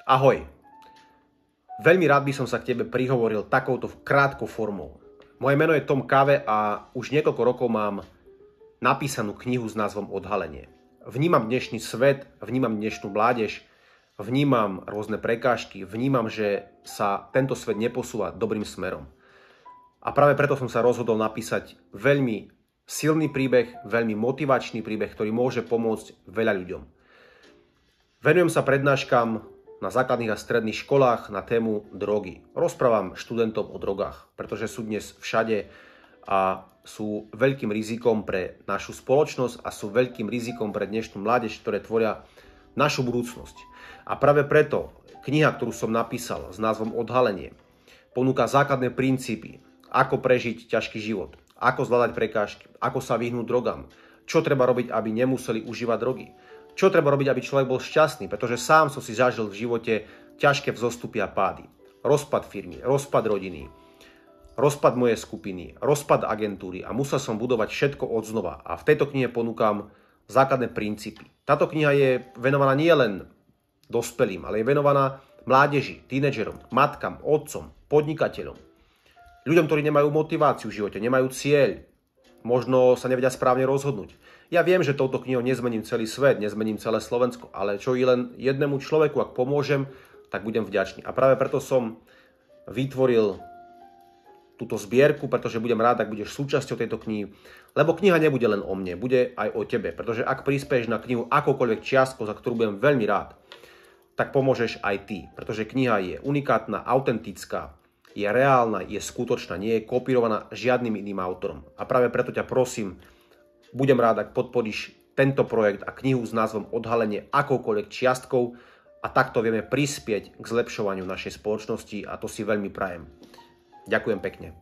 Ahoj. Veľmi rád by som sa k tebe prihovoril takouto krátkou formou. Moje meno je Tom Káve a už niekoľko rokov mám napísanú knihu s názvom Odhalenie. Vnímam dnešný svet, vnímam dnešnú mládež, vnímam rôzne prekážky, vnímam, že sa tento svet neposúva dobrým smerom. A práve preto som sa rozhodol napísať veľmi silný príbeh, veľmi motivačný príbeh, ktorý môže pomôcť veľa ľuďom. Venujem sa prednáškam na základných a stredných školách na tému drogy. Rozprávam študentom o drogách, pretože sú dnes všade a sú veľkým rizikom pre našu spoločnosť a sú veľkým rizikom pre dnešnú mládež, ktoré tvoria našu budúcnosť. A práve preto kniha, ktorú som napísal s názvom Odhalenie, ponúka základné princípy, ako prežiť ťažký život, ako zvládať prekážky, ako sa vyhnúť drogám, čo treba robiť, aby nemuseli užívať drogy. Čo treba robiť, aby človek bol šťastný, pretože sám som si zažil v živote ťažké vzostupy a pády. Rozpad firmy, rozpad rodiny, rozpad mojej skupiny, rozpad agentúry a musel som budovať všetko odznova. A v tejto knihe ponúkam základné princípy. Táto kniha je venovaná nielen dospelým, ale je venovaná mládeži, tínedžerom, matkám, otcom, podnikateľom, ľuďom, ktorí nemajú motiváciu v živote, nemajú cieľ, možno sa nevedia správne rozhodnúť. Ja viem, že touto knihou nezmením celý svet, nezmením celé Slovensko, ale čo i len jednému človeku, ak pomôžem, tak budem vďačný. A práve preto som vytvoril túto zbierku, pretože budem rád, ak budeš súčasťou tejto knihy, lebo kniha nebude len o mne, bude aj o tebe, pretože ak prispieš na knihu akokoľvek čiastkou, za ktorú budem veľmi rád, tak pomôžeš aj ty, pretože kniha je unikátna, autentická, je reálna, je skutočná, nie je kopírovaná žiadnym iným autorom. A práve preto ťa prosím, budem rád, ak podporíš tento projekt a knihu s názvom Odhalenie akoukoľvek čiastkou a takto vieme prispieť k zlepšovaniu našej spoločnosti a to si veľmi prajem. Ďakujem pekne.